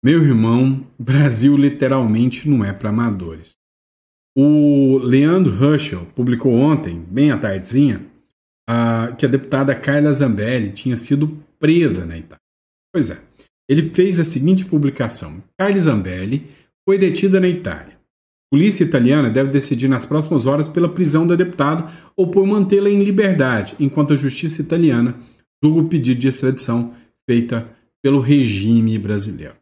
Meu irmão, Brasil literalmente não é para amadores. O Leandro Ruschel publicou ontem, bem à tardezinha, que a deputada Carla Zambelli tinha sido presa na Itália. Pois é, ele fez a seguinte publicação: Carla Zambelli foi detida na Itália. A polícia italiana deve decidir nas próximas horas pela prisão da deputada ou por mantê-la em liberdade, enquanto a justiça italiana julga o pedido de extradição feita pelo regime brasileiro.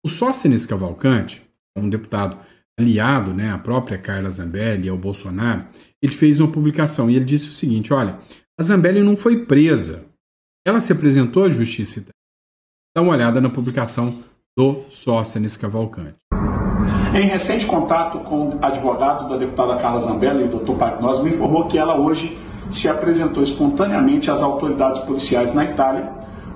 O Sóstenes Cavalcante, um deputado aliado, à própria Carla Zambelli e ao Bolsonaro, ele fez uma publicação e ele disse o seguinte: olha, a Zambelli não foi presa, ela se apresentou à justiça italiana. Dá uma olhada na publicação do Sóstenes Cavalcante. Em recente contato com o advogado da deputada Carla Zambelli, o Dr. Pagnosi, me informou que ela hoje se apresentou espontaneamente às autoridades policiais na Itália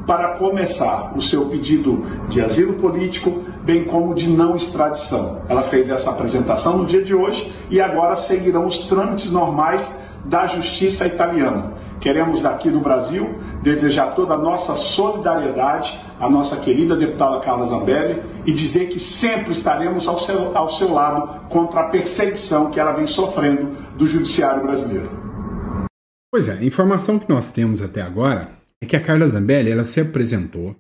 para começar o seu pedido de asilo político, bem como de não extradição. Ela fez essa apresentação no dia de hoje e agora seguirão os trâmites normais da justiça italiana. Queremos daqui do Brasil desejar toda a nossa solidariedade à nossa querida deputada Carla Zambelli e dizer que sempre estaremos ao seu lado contra a perseguição que ela vem sofrendo do judiciário brasileiro. Pois é, a informação que nós temos até agora é que a Carla Zambelli ela se apresentou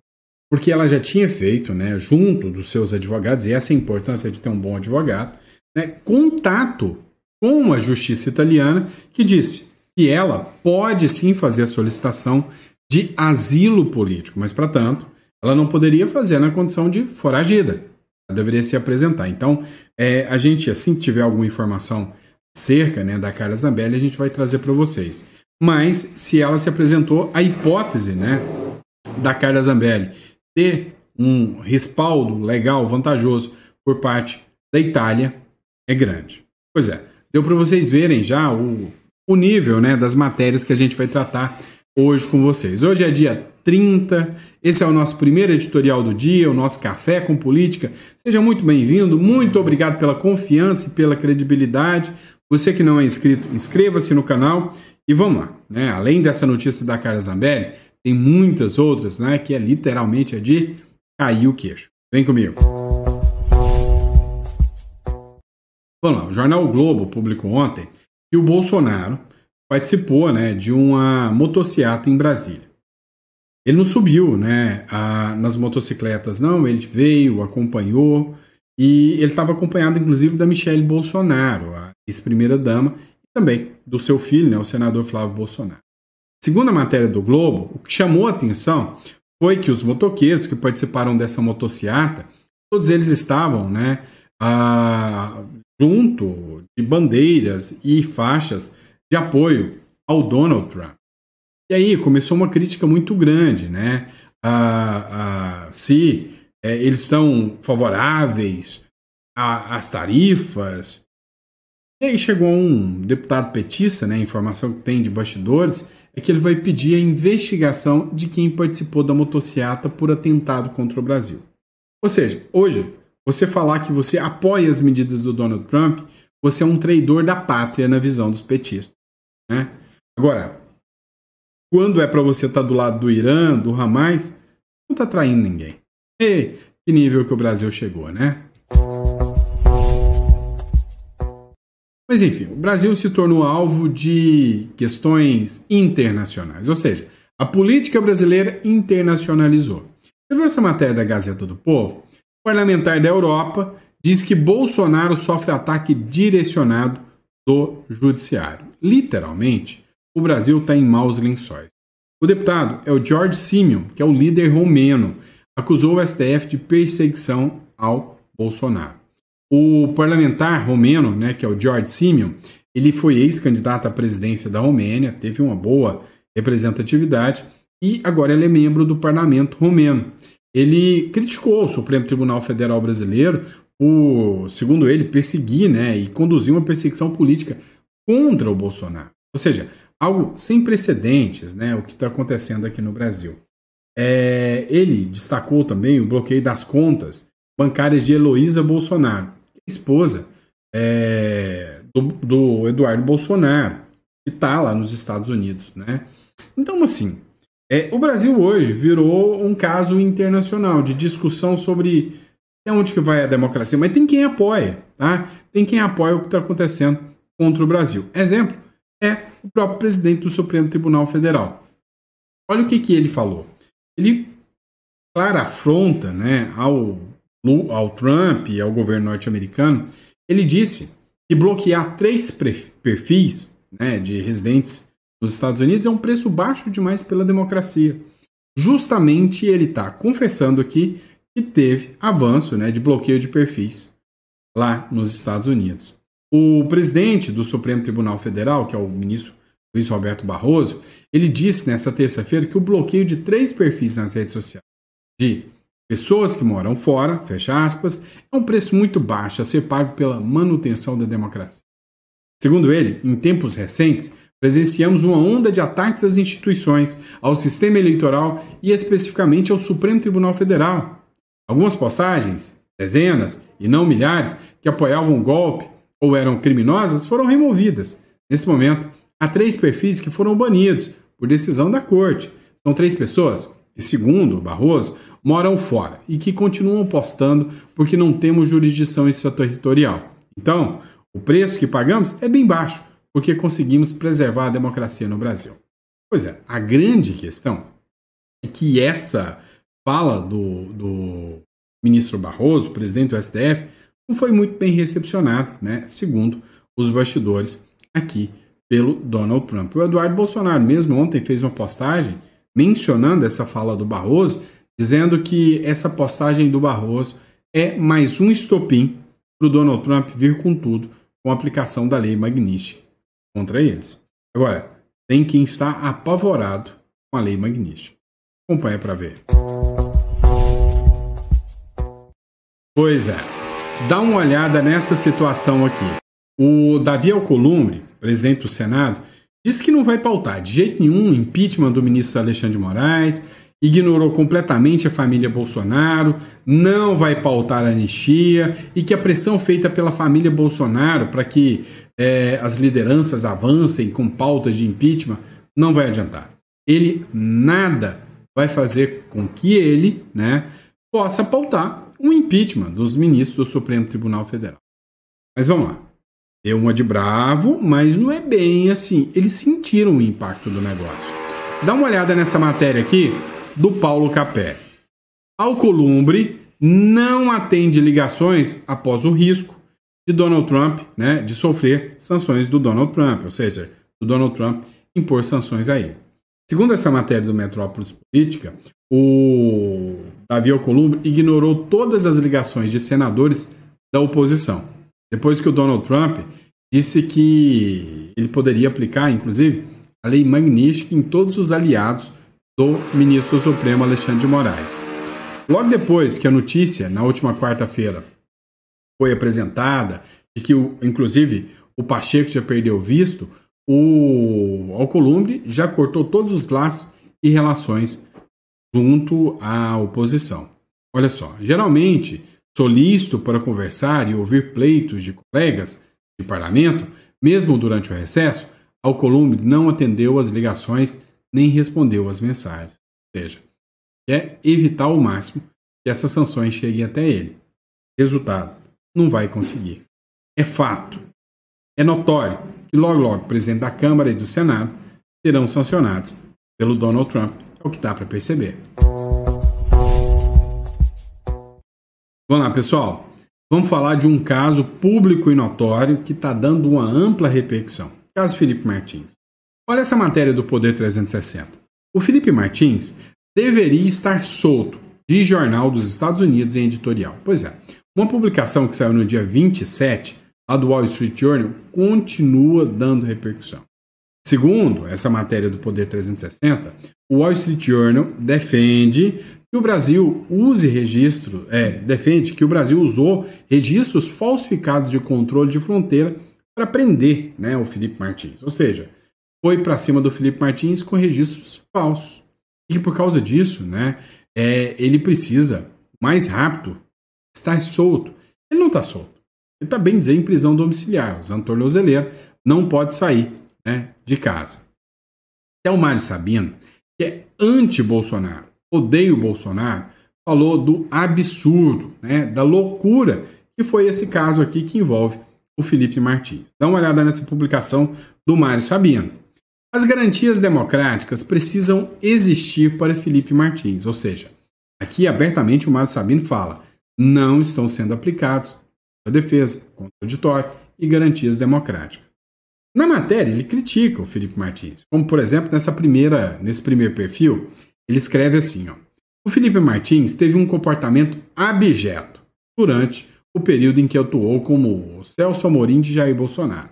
porque ela já tinha feito, junto dos seus advogados, e essa é a importância de ter um bom advogado, contato com a justiça italiana, que disse que ela pode sim fazer a solicitação de asilo político, mas, para tanto, ela não poderia fazer na condição de foragida. Ela deveria se apresentar. Então, a gente, assim que tiver alguma informação acerca da Carla Zambelli, a gente vai trazer para vocês. Mas, se ela se apresentou, a hipótese da Carla Zambelli ter um respaldo legal, vantajoso, por parte da Itália, é grande. Pois é, deu para vocês verem já o nível das matérias que a gente vai tratar hoje com vocês. Hoje é dia 30, esse é o nosso primeiro editorial do dia, o nosso Café com Política. Seja muito bem-vindo, muito obrigado pela confiança e pela credibilidade. Você que não é inscrito, inscreva-se no canal e vamos lá. Além dessa notícia da Carla Zambelli, tem muitas outras, que é literalmente a de cair o queixo. Vem comigo. Vamos lá, o jornal o Globo publicou ontem que o Bolsonaro participou de uma motociata em Brasília. Ele não subiu nas motocicletas, não, ele veio, acompanhou, e ele estava acompanhado, inclusive, da Michelle Bolsonaro, a ex-primeira-dama, e também do seu filho, o senador Flávio Bolsonaro. Segundo a matéria do Globo, o que chamou a atenção foi que os motoqueiros que participaram dessa motociata, todos eles estavam junto de bandeiras e faixas de apoio ao Donald Trump. E aí começou uma crítica muito grande, se eles estão favoráveis às tarifas. E aí chegou um deputado petista, a informação que tem de bastidores é que ele vai pedir a investigação de quem participou da motociata por atentado contra o Brasil. Ou seja, hoje, você falar que você apoia as medidas do Donald Trump, você é um traidor da pátria na visão dos petistas. Agora, quando é para você estar do lado do Irã, do Hamas, não está traindo ninguém. E que nível que o Brasil chegou, Mas enfim, o Brasil se tornou alvo de questões internacionais, ou seja, a política brasileira internacionalizou. Você viu essa matéria da Gazeta do Povo? O parlamentar da Europa diz que Bolsonaro sofre ataque direcionado do judiciário. Literalmente, o Brasil está em maus lençóis. O deputado é o George Simeon, que é o líder romeno, acusou o STF de perseguição ao Bolsonaro. O parlamentar romeno, que é o George Simeon, ele foi ex-candidato à presidência da Romênia, teve uma boa representatividade e agora ele é membro do parlamento romeno. Ele criticou o Supremo Tribunal Federal Brasileiro por, segundo ele, perseguir e conduzir uma perseguição política contra o Bolsonaro. Ou seja, algo sem precedentes, o que está acontecendo aqui no Brasil. Ele destacou também o bloqueio das contas bancárias de Heloísa Bolsonaro, esposa do Eduardo Bolsonaro, que está lá nos Estados Unidos. Então, assim, o Brasil hoje virou um caso internacional de discussão sobre Até onde que vai a democracia? Mas tem quem apoia, tá? Tem quem apoia o que está acontecendo contra o Brasil. Exemplo é o próprio presidente do Supremo Tribunal Federal. Olha o que ele falou. Ele, clara afronta, né, ao Trump e ao governo norte-americano, ele disse que bloquear 3 perfis, né, de residentes nos Estados Unidos é um preço baixo demais pela democracia. Justamente ele está confessando aqui que teve avanço, né, de bloqueio de perfis lá nos Estados Unidos. O presidente do Supremo Tribunal Federal, que é o ministro Luiz Roberto Barroso, ele disse nessa terça-feira que o bloqueio de 3 perfis nas redes sociais de pessoas que moram fora, fecha aspas, é um preço muito baixo a ser pago pela manutenção da democracia. Segundo ele, em tempos recentes, presenciamos uma onda de ataques às instituições, ao sistema eleitoral e especificamente ao Supremo Tribunal Federal. Algumas postagens, dezenas e não milhares, que apoiavam o golpe ou eram criminosas, foram removidas. Nesse momento, há 3 perfis que foram banidos por decisão da corte. São 3 pessoas que, segundo Barroso, moram fora e que continuam postando porque não temos jurisdição extraterritorial. Então, o preço que pagamos é bem baixo, porque conseguimos preservar a democracia no Brasil. Pois é, a grande questão é que essa fala do ministro Barroso, presidente do STF, não foi muito bem recepcionada, né, segundo os bastidores aqui pelo Donald Trump. O Eduardo Bolsonaro mesmo ontem fez uma postagem mencionando essa fala do Barroso, dizendo que essa postagem do Barroso é mais um estopim para o Donald Trump vir com tudo com a aplicação da lei Magnitsky contra eles. Agora, tem quem está apavorado com a lei Magnitsky. Acompanha para ver. Pois é, dá uma olhada nessa situação aqui. O Davi Alcolumbre, presidente do Senado, disse que não vai pautar de jeito nenhum o impeachment do ministro Alexandre de Moraes, ignorou completamente a família Bolsonaro, não vai pautar a anistia e que a pressão feita pela família Bolsonaro para que as lideranças avancem com pautas de impeachment não vai adiantar. Ele nada vai fazer com que ele, né, possa pautar um impeachment dos ministros do Supremo Tribunal Federal. Mas vamos lá. Deu uma de bravo, mas não é bem assim. Eles sentiram o impacto do negócio. Dá uma olhada nessa matéria aqui do Paulo Capé. Alcolumbre não atende ligações após o risco de Donald Trump, né, de sofrer sanções do Donald Trump, ou seja, do Donald Trump impor sanções a ele. Segundo essa matéria do Metrópolis Política, o Davi Alcolumbre ignorou todas as ligações de senadores da oposição, depois que o Donald Trump disse que ele poderia aplicar, inclusive, a lei Magnitsky em todos os aliados do ministro Supremo Alexandre de Moraes. Logo depois que a notícia, na última quarta-feira, foi apresentada, de que, inclusive, o Pacheco já perdeu visto, o Alcolumbre já cortou todos os laços e relações junto à oposição. Olha só, geralmente, solícito para conversar e ouvir pleitos de colegas de parlamento, mesmo durante o recesso, Alcolumbre não atendeu as ligações nem respondeu às mensagens. Ou seja, quer evitar ao máximo que essas sanções cheguem até ele. Resultado, não vai conseguir. É fato. É notório que logo o presidente da Câmara e do Senado serão sancionados pelo Donald Trump. É o que dá para perceber. Vamos lá, pessoal. Vamos falar de um caso público e notório que está dando uma ampla repercussão. Caso Felipe Martins. Olha essa matéria do Poder 360. O Felipe Martins deveria estar solto de jornal dos Estados Unidos em editorial. Pois é, uma publicação que saiu no dia 27, lá do Wall Street Journal, continua dando repercussão. Segundo essa matéria do Poder 360, o Wall Street Journal defende que o Brasil defende que o Brasil usou registros falsificados de controle de fronteira para prender, né, o Felipe Martins. Ou seja, foi para cima do Felipe Martins com registros falsos. E que por causa disso, né, ele precisa, mais rápido, estar solto. Ele não está solto. Ele está, bem dizer, em prisão domiciliar, usando tornozeleira, não pode sair, né, de casa. Até o Mário Sabino, que é anti-Bolsonaro, odeia o Bolsonaro, falou do absurdo, né, da loucura que foi esse caso aqui que envolve o Felipe Martins. Dá uma olhada nessa publicação do Mário Sabino. As garantias democráticas precisam existir para Felipe Martins, ou seja, aqui abertamente o Mário Sabino fala, não estão sendo aplicados a defesa, contraditório e garantias democráticas. Na matéria, ele critica o Felipe Martins, como por exemplo nesse primeiro perfil, ele escreve assim, ó, o Felipe Martins teve um comportamento abjeto durante o período em que atuou como o Celso Amorim de Jair Bolsonaro.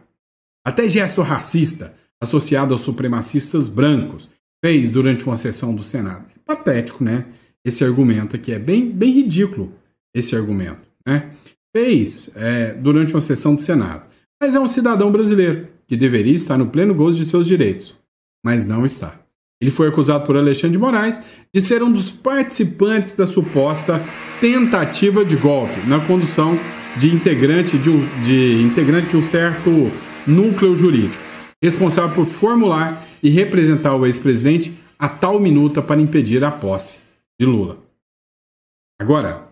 Até gesto racista associado aos supremacistas brancos fez durante uma sessão do Senado. É patético, né? Esse argumento aqui é bem ridículo, esse argumento, né? Fez durante uma sessão do Senado. Mas é um cidadão brasileiro que deveria estar no pleno gozo de seus direitos, mas não está. Ele foi acusado por Alexandre de Moraes de ser um dos participantes da suposta tentativa de golpe na condução de integrante de um certo núcleo jurídico, responsável por formular e representar o ex-presidente a tal minuta para impedir a posse de Lula. Agora,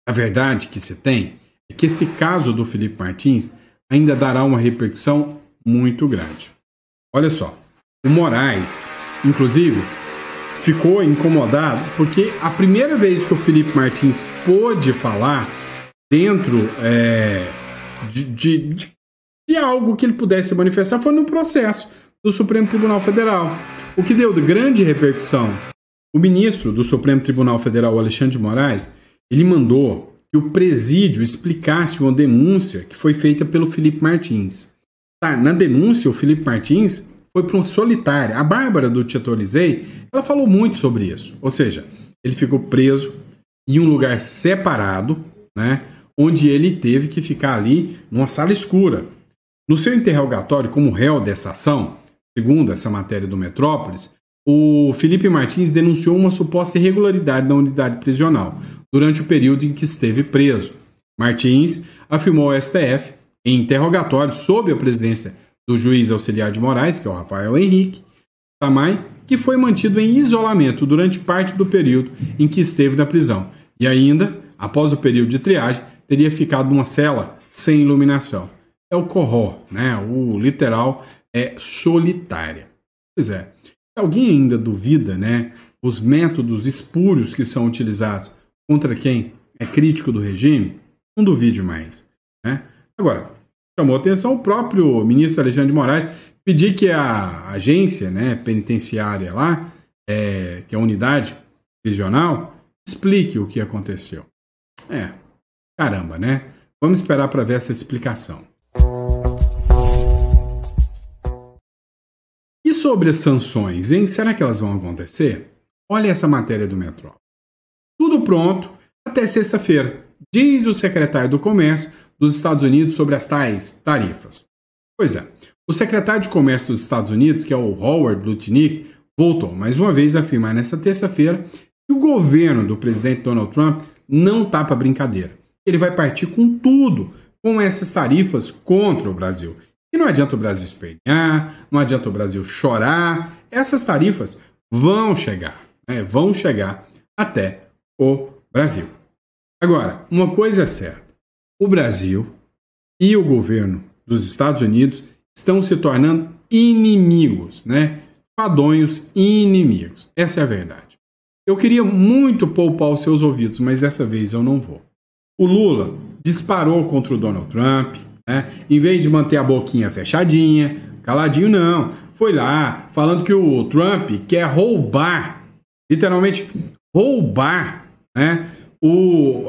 a verdade que se tem é que esse caso do Felipe Martins ainda dará uma repercussão muito grande. Olha só, o Moraes, inclusive, ficou incomodado porque a primeira vez que o Felipe Martins pôde falar dentro de algo que ele pudesse manifestar foi no processo do Supremo Tribunal Federal, o que deu de grande repercussão. O ministro do Supremo Tribunal Federal, Alexandre de Moraes, ele mandou que o presídio explicasse uma denúncia que foi feita pelo Felipe Martins. Tá, na denúncia, o Felipe Martins foi para uma solitária. A Bárbara do Tietolizei, ela falou muito sobre isso. Ou seja, ele ficou preso em um lugar separado, né, onde ele teve que ficar ali numa sala escura. No seu interrogatório como réu dessa ação, segundo essa matéria do Metrópolis, o Felipe Martins denunciou uma suposta irregularidade na unidade prisional durante o período em que esteve preso. Martins afirmou ao STF, em interrogatório sob a presidência do juiz auxiliar de Moraes, que é o Rafael Henrique Tamay, que foi mantido em isolamento durante parte do período em que esteve na prisão. E ainda, após o período de triagem, teria ficado numa cela sem iluminação. É o corró, né? O literal é solitária. Pois é, se alguém ainda duvida, né, os métodos espúrios que são utilizados contra quem é crítico do regime, não duvide mais, né? Agora, chamou atenção o próprio ministro Alexandre de Moraes pedir que a agência, né, penitenciária lá, que é a unidade prisional, explique o que aconteceu. Caramba, né? Vamos esperar para ver essa explicação. E sobre as sanções, hein? Será que elas vão acontecer? Olha essa matéria do Metrópole. Tudo pronto até sexta-feira, diz o secretário do Comércio dos Estados Unidos sobre as tais tarifas. Pois é, o secretário de Comércio dos Estados Unidos, que é o Howard Lutnick, voltou mais uma vez a afirmar nesta terça-feira que o governo do presidente Donald Trump não tá para brincadeira. Ele vai partir com tudo, com essas tarifas contra o Brasil. E não adianta o Brasil espernear, não adianta o Brasil chorar. Essas tarifas vão chegar, né? Vão chegar até o Brasil. Agora, uma coisa é certa. O Brasil e o governo dos Estados Unidos estão se tornando inimigos, né? Fadonhos inimigos. Essa é a verdade. Eu queria muito poupar os seus ouvidos, mas dessa vez eu não vou. O Lula disparou contra o Donald Trump, né? Em vez de manter a boquinha fechadinha, caladinho não. Foi lá falando que o Trump quer roubar, literalmente roubar, né,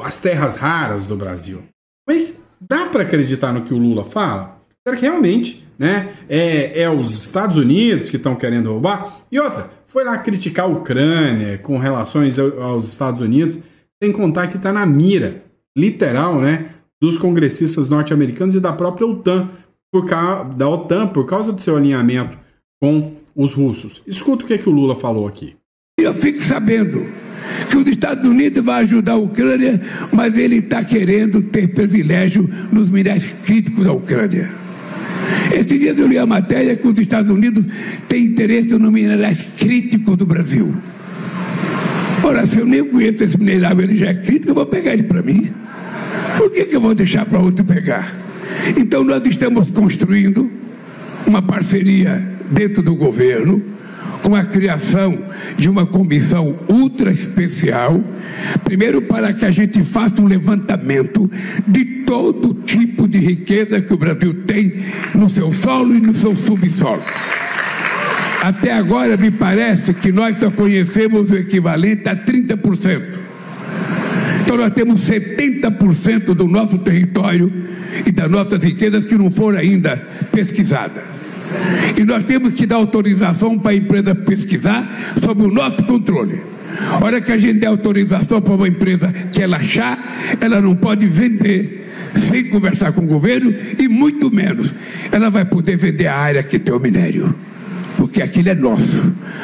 as terras raras do Brasil. Mas dá para acreditar no que o Lula fala? Será que realmente, né, é os Estados Unidos que estão querendo roubar? E outra, foi lá criticar a Ucrânia com relações aos Estados Unidos, sem contar que está na mira, literal, né, dos congressistas norte-americanos e da própria OTAN, por causa do seu alinhamento com os russos. Escuta o que o Lula falou aqui. Eu fico sabendo que os Estados Unidos vai ajudar a Ucrânia, mas ele está querendo ter privilégio nos minérios críticos da Ucrânia. Esses dias eu li a matéria que os Estados Unidos têm interesse nos minérios críticos do Brasil. Ora, se eu nem conheço esse mineral, ele já é crítico, eu vou pegar ele para mim. Por que eu vou deixar para outro pegar? Então nós estamos construindo uma parceria dentro do governo, com a criação de uma comissão ultra especial, primeiro para que a gente faça um levantamento de todo tipo de riqueza que o Brasil tem no seu solo e no seu subsolo. Até agora me parece que nós só conhecemos o equivalente a 30%. Então nós temos 70% do nosso território e das nossas riquezas que não foram ainda pesquisadas. E nós temos que dar autorização para a empresa pesquisar sob o nosso controle. A hora que a gente der autorização para uma empresa que ela achar, ela não pode vender sem conversar com o governo e muito menos ela vai poder vender a área que tem o minério. Porque aquilo é nosso,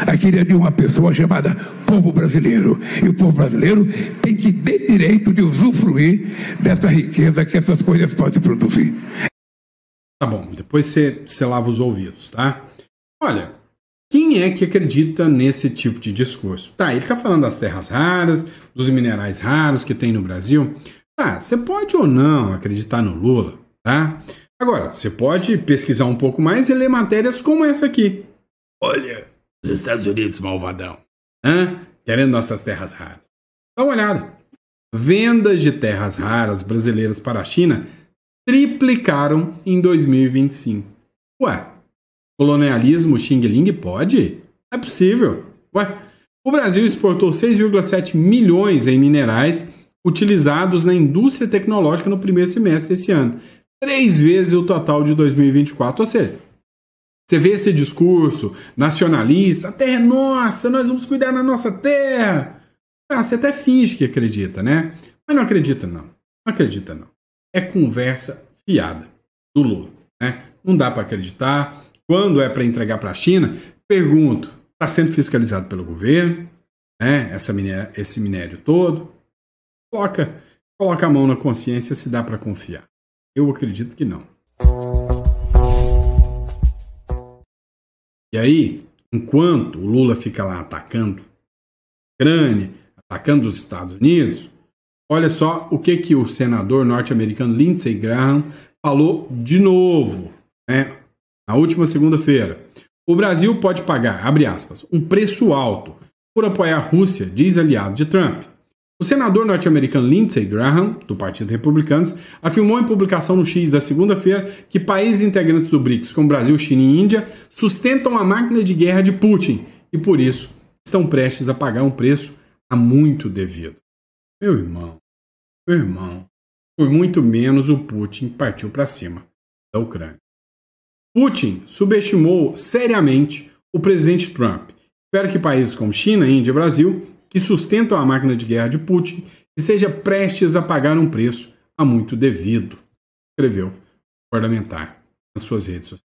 aquilo é de uma pessoa chamada povo brasileiro. E o povo brasileiro tem que ter direito de usufruir dessa riqueza que essas coisas podem produzir. Tá bom, depois você lava os ouvidos, tá? Olha, quem é que acredita nesse tipo de discurso? Tá, ele tá falando das terras raras, dos minerais raros que tem no Brasil. Tá, você pode ou não acreditar no Lula, tá? Agora, você pode pesquisar um pouco mais e ler matérias como essa aqui. Olha, os Estados Unidos, malvadão, querendo nossas terras raras. Dá uma olhada. Vendas de terras raras brasileiras para a China triplicaram em 2025. Ué, colonialismo Xing Ling pode? É possível. Ué, o Brasil exportou 6,7 milhões em minerais utilizados na indústria tecnológica no primeiro semestre desse ano. 3 vezes o total de 2024. Ou seja, você vê esse discurso nacionalista, a terra é nossa, nós vamos cuidar da nossa terra. Você até finge que acredita, né? Mas não acredita não. Não acredita não. É conversa fiada do Lula, né? Não dá para acreditar. Quando é para entregar para a China, pergunto, está sendo fiscalizado pelo governo, né? Esse minério todo? Coloca a mão na consciência se dá para confiar. Eu acredito que não. E aí, enquanto o Lula fica lá atacando a Ucrânia, atacando os Estados Unidos, olha só o que o senador norte-americano Lindsey Graham falou de novo, né, na última segunda-feira. O Brasil pode pagar, abre aspas, um preço alto por apoiar a Rússia, diz aliado de Trump. O senador norte-americano Lindsey Graham, do Partido Republicano, afirmou em publicação no X da segunda-feira que países integrantes do BRICS, como Brasil, China e Índia, sustentam a máquina de guerra de Putin e, por isso, estão prestes a pagar um preço há muito devido. Meu irmão, por muito menos o Putin partiu para cima da Ucrânia. Putin subestimou seriamente o presidente Trump. Espero que países como China, Índia e Brasil, que sustentam a máquina de guerra de Putin, esteja prestes a pagar um preço há muito devido, escreveu o parlamentar nas suas redes sociais.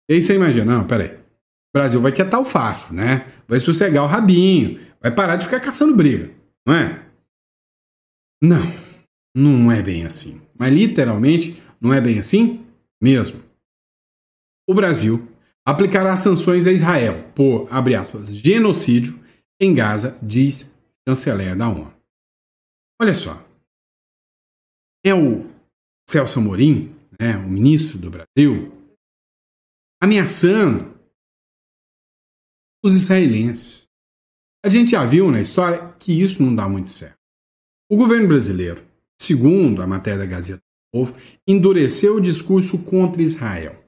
E aí você imagina, não, peraí, o Brasil vai quietar o facho, né? Vai sossegar o rabinho, vai parar de ficar caçando briga, não é? Não é bem assim. Mas literalmente não é bem assim mesmo. O Brasil aplicará sanções a Israel por, abre aspas, genocídio em Gaza, diz chanceler da ONU. Olha só. É o Celso Amorim, né, o ministro do Brasil, ameaçando os israelenses. A gente já viu na história que isso não dá muito certo. O governo brasileiro, segundo a matéria da Gazeta do Povo, endureceu o discurso contra Israel.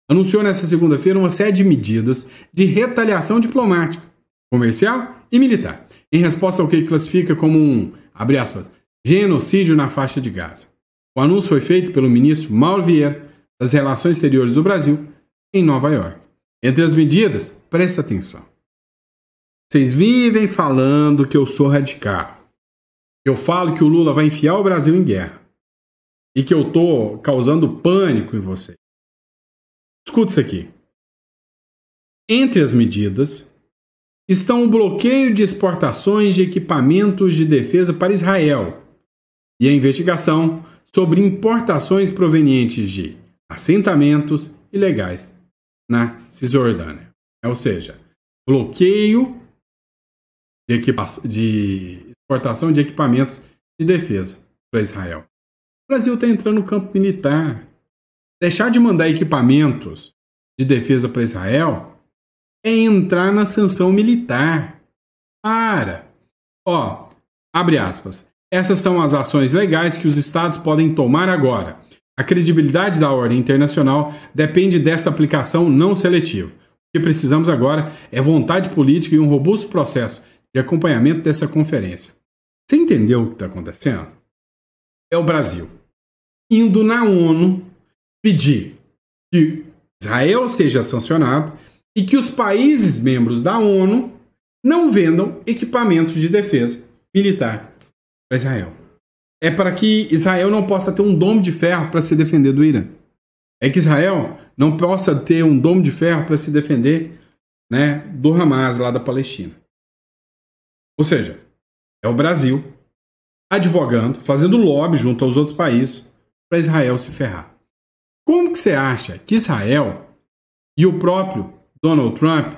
Anunciou nesta segunda-feira uma série de medidas de retaliação diplomática, comercial e militar, em resposta ao que ele classifica como um, abre aspas, genocídio na faixa de Gaza. O anúncio foi feito pelo ministro Mauro Vieira das Relações Exteriores do Brasil em Nova York. Entre as medidas, presta atenção. Vocês vivem falando que eu sou radical. Eu falo que o Lula vai enfiar o Brasil em guerra. E que eu estou causando pânico em vocês. Escuta isso aqui. Entre as medidas estão o bloqueio de exportações de equipamentos de defesa para Israel e a investigação sobre importações provenientes de assentamentos ilegais na Cisjordânia. Ou seja, bloqueio de exportação de equipamentos de defesa para Israel. O Brasil está entrando no campo militar. Deixar de mandar equipamentos de defesa para Israel é entrar na sanção militar. Abre aspas. Essas são as ações legais que os estados podem tomar agora. A credibilidade da ordem internacional depende dessa aplicação não seletiva. O que precisamos agora é vontade política e um robusto processo de acompanhamento dessa conferência. Você entendeu o que está acontecendo? É o Brasil indo na ONU pedir que Israel seja sancionado e que os países membros da ONU não vendam equipamentos de defesa militar para Israel. É para que Israel não possa ter um domo de ferro para se defender do Irã. É que Israel não possa ter um domo de ferro para se defender, né, do Hamas lá da Palestina. Ou seja, é o Brasil advogando, fazendo lobby junto aos outros países para Israel se ferrar. Como que você acha que Israel e o próprio Donald Trump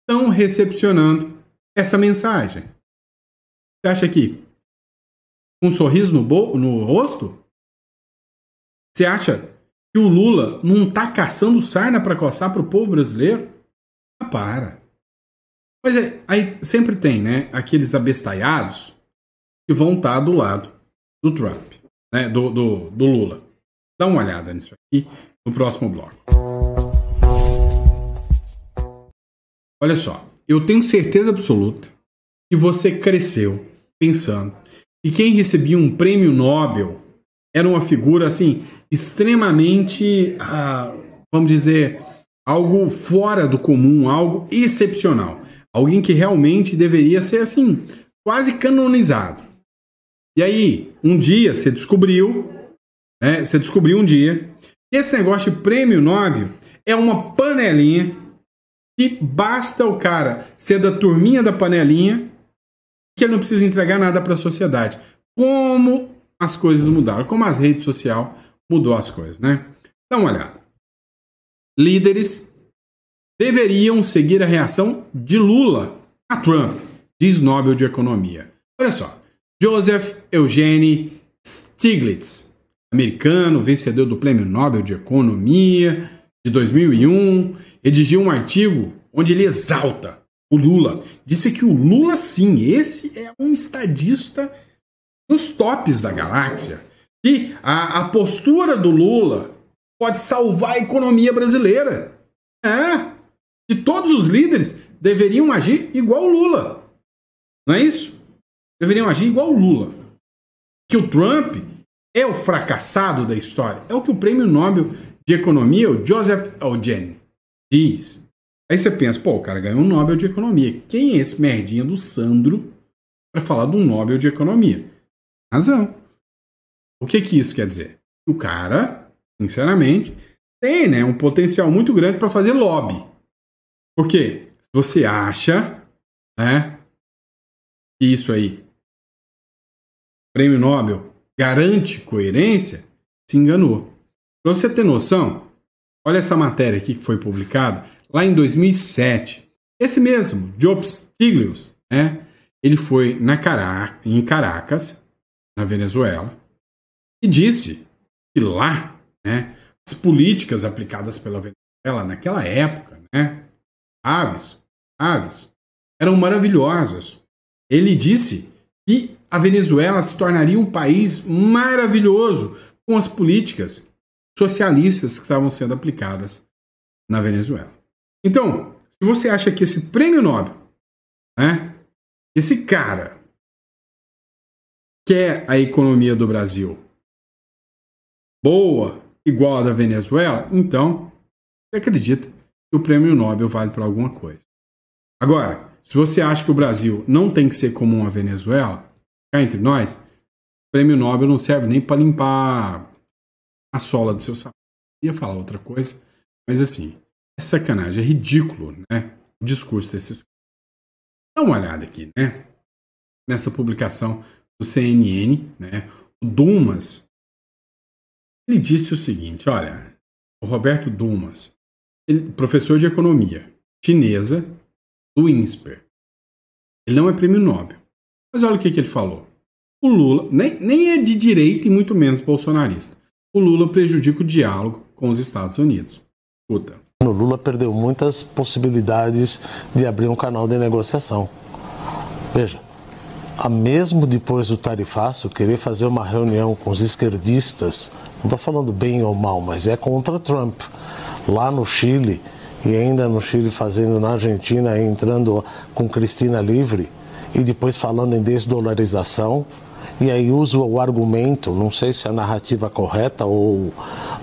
estão recepcionando essa mensagem? Você acha que um sorriso no rosto? Você acha que o Lula não está caçando sarna para coçar para o povo brasileiro? Para. Mas aí sempre tem, né, aqueles abestalhados que vão estar do lado do Trump, né, do Lula. Dá uma olhada nisso aqui no próximo bloco. Olha só, eu tenho certeza absoluta que você cresceu pensando que quem recebia um prêmio Nobel era uma figura assim extremamente, vamos dizer, algo fora do comum, algo excepcional. Alguém que realmente deveria ser assim, quase canonizado. E aí, um dia você descobriu um dia que esse negócio de prêmio Nobel é uma panelinha que basta o cara ser da turminha da panelinha que ele não precisa entregar nada para a sociedade. Como as coisas mudaram, como a rede social mudou as coisas, né? Dá uma olhada. Líderes deveriam seguir a reação de Lula a Trump, diz Nobel de Economia. Olha só, Joseph Eugene Stiglitz, americano, vencedor do Prêmio Nobel de Economia de 2001, redigiu um artigo onde ele exalta o Lula. Disse que o Lula, sim, esse é um estadista nos tops da galáxia. Que a postura do Lula pode salvar a economia brasileira. Que todos os líderes deveriam agir igual o Lula. Não é isso? Deveriam agir igual o Lula. Que o Trump é o fracassado da história. É o que o Prêmio Nobel de Economia, o Joseph Eugene, diz. Aí você pensa, o cara ganhou um Nobel de Economia. Quem é esse merdinha do Sandro para falar de um Nobel de Economia? Razão. O que isso quer dizer? O cara, sinceramente, tem, né, um potencial muito grande para fazer lobby. Porque se você acha, né, que isso aí, Prêmio Nobel, garante coerência, se enganou. Para você ter noção, olha essa matéria aqui que foi publicada lá em 2007. Esse mesmo, Joseph Stiglitz, né, ele foi em Caracas, na Venezuela, e disse que lá, né, as políticas aplicadas pela Venezuela naquela época, né, aves, eram maravilhosas. Ele disse que a Venezuela se tornaria um país maravilhoso com as políticas socialistas que estavam sendo aplicadas na Venezuela. Então, se você acha que esse prêmio Nobel, né, esse cara quer a economia do Brasil boa, igual a da Venezuela, então você acredita que o prêmio Nobel vale para alguma coisa. Agora, se você acha que o Brasil não tem que ser como a Venezuela, cá entre nós, o prêmio Nobel não serve nem para limpar a sola do seu sapato. Eu ia falar outra coisa, mas assim, é sacanagem, é ridículo, né? O discurso desses caras. Dá uma olhada aqui, né? Nessa publicação do CNN, né? O Dumas, ele disse o seguinte, olha, o Roberto Dumas, professor de economia, chinesa, do INSPER. Ele não é prêmio Nobel. Mas olha o que ele falou. O Lula nem é de direita e muito menos bolsonarista. O Lula prejudica o diálogo com os Estados Unidos. Escuta. O Lula perdeu muitas possibilidades de abrir um canal de negociação. Veja, mesmo depois do tarifaço, querer fazer uma reunião com os esquerdistas, não estou falando bem ou mal, mas é contra Trump. Lá no Chile, e ainda no Chile fazendo na Argentina, entrando com Cristina Livre, e depois falando em desdolarização, e aí usa o argumento, não sei se é a narrativa correta, ou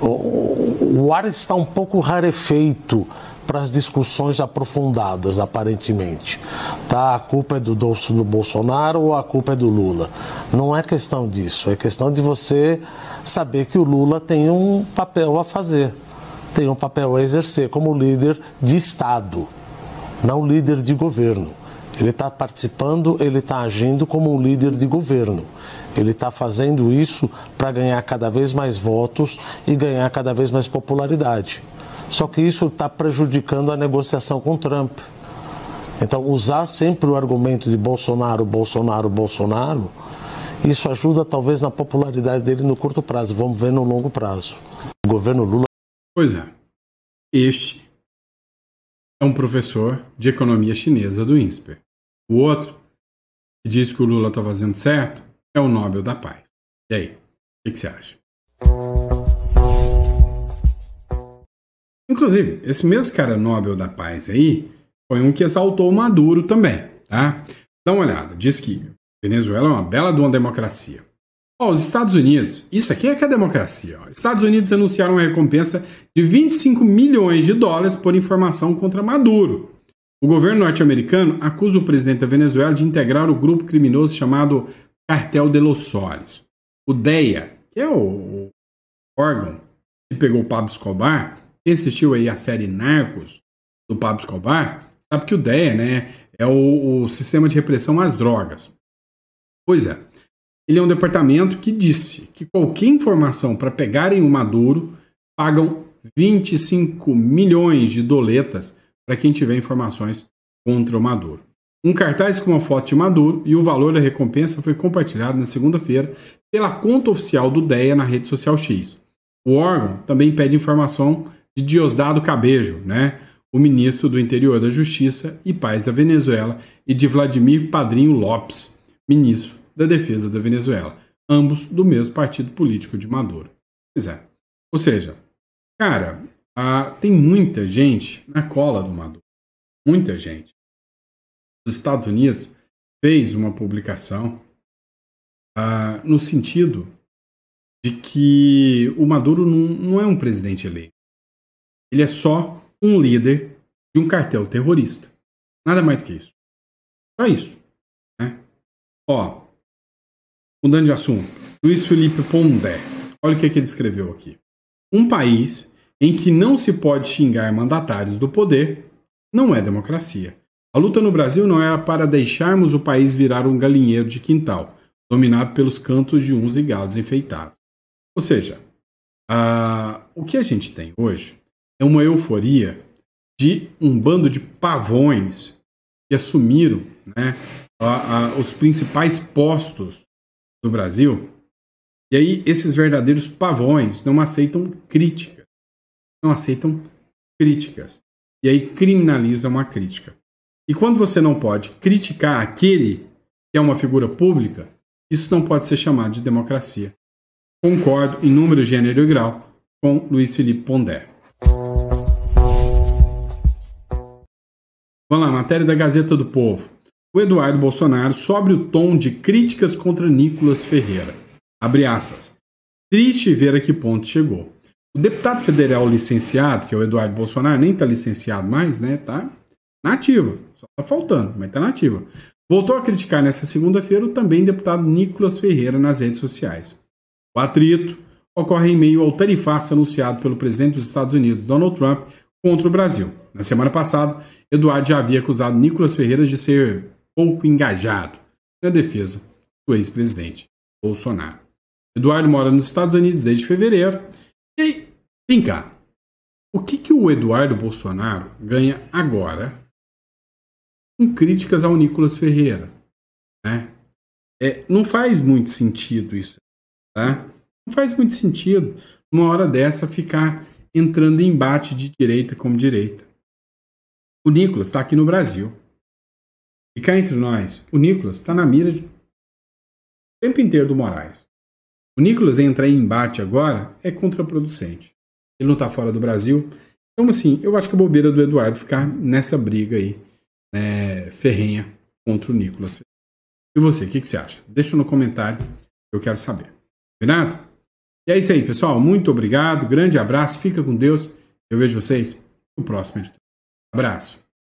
o ar está um pouco rarefeito para as discussões aprofundadas, aparentemente. Tá? A culpa é do Bolsonaro ou a culpa é do Lula? Não é questão disso, é questão de você saber que o Lula tem um papel a fazer, tem um papel a exercer como líder de Estado, não líder de governo. Ele está participando, ele está agindo como um líder de governo. Ele está fazendo isso para ganhar cada vez mais votos e ganhar cada vez mais popularidade. Só que isso está prejudicando a negociação com Trump. Então, usar sempre o argumento de Bolsonaro, Bolsonaro, Bolsonaro, isso ajuda talvez na popularidade dele no curto prazo. Vamos ver no longo prazo. O governo Lula... Pois é. Este é um professor de economia chinesa do INSPER. O outro, que diz que o Lula está fazendo certo, é o Nobel da Paz. E aí, o que você acha? Inclusive, esse mesmo cara Nobel da Paz aí, foi um que exaltou o Maduro também, tá? Dá uma olhada, diz que Venezuela é uma bela de uma democracia. Ó, os Estados Unidos, isso aqui é que é democracia. Ó. Estados Unidos anunciaram uma recompensa de 25 milhões de dólares por informação contra Maduro. O governo norte-americano acusa o presidente da Venezuela de integrar o grupo criminoso chamado Cartel de los Soles. O DEA, que é o órgão que pegou o Pablo Escobar, quem assistiu aí a série Narcos do Pablo Escobar, sabe que o DEA, né, é o sistema de repressão às drogas. Pois é, ele é um departamento que disse que qualquer informação para pegarem o Maduro pagam 25 milhões de doletas para quem tiver informações contra o Maduro. Um cartaz com uma foto de Maduro e o valor da recompensa foi compartilhado na segunda-feira pela conta oficial do DEA na rede social X. O órgão também pede informação de Diosdado Cabejo, né, o ministro do Interior da Justiça e Paz da Venezuela, e de Vladimir Padrinho Lopes, ministro da Defesa da Venezuela, ambos do mesmo partido político de Maduro. Pois é. Ou seja, cara, tem muita gente na cola do Maduro. Muita gente. Os Estados Unidos fez uma publicação no sentido de que o Maduro não é um presidente eleito. Ele é só um líder de um cartel terrorista. Nada mais do que isso. Só isso. Né? Ó, mudando de assunto, Luiz Felipe Pondé. Olha o que ele escreveu aqui. Um país em que não se pode xingar mandatários do poder não é democracia. A luta no Brasil não era para deixarmos o país virar um galinheiro de quintal, dominado pelos cantos de uns e galos enfeitados. Ou seja, o que a gente tem hoje é uma euforia de um bando de pavões que assumiram, né, os principais postos do Brasil. E aí esses verdadeiros pavões não aceitam críticas. Não aceitam críticas. E aí criminalizam a crítica. E quando você não pode criticar aquele que é uma figura pública, isso não pode ser chamado de democracia. Concordo em número, gênero e grau com Luiz Felipe Pondé. Vamos lá, matéria da Gazeta do Povo. O Eduardo Bolsonaro sobe o tom de críticas contra Nicolas Ferreira. Abre aspas. Triste ver a que ponto chegou. O deputado federal licenciado, que é o Eduardo Bolsonaro, nem está licenciado mais, né? Tá na ativa. Só está faltando, mas está na ativa. Voltou a criticar nesta segunda-feira o também deputado Nicolas Ferreira nas redes sociais. O atrito ocorre em meio ao tarifaço anunciado pelo presidente dos Estados Unidos, Donald Trump, contra o Brasil. Na semana passada, Eduardo já havia acusado Nicolas Ferreira de ser pouco engajado na defesa do ex-presidente Bolsonaro. Eduardo mora nos Estados Unidos desde fevereiro. E aí, vem cá, o que o Eduardo Bolsonaro ganha agora com críticas ao Nicolas Ferreira, né? Não faz muito sentido isso, tá? Não faz muito sentido, uma hora dessa, ficar entrando em embate de direita com direita. O Nicolas está aqui no Brasil. E cá entre nós, o Nicolas está na mira o tempo inteiro do Moraes. O Nicolas entrar em embate agora é contraproducente. Ele não está fora do Brasil. Então, assim, eu acho que a bobeira do Eduardo ficar nessa briga aí, né, ferrenha contra o Nicolas. E você, o que você acha? Deixa no comentário, eu quero saber. Combinado? E é isso aí, pessoal. Muito obrigado, grande abraço, fica com Deus. Eu vejo vocês no próximo editor. Abraço.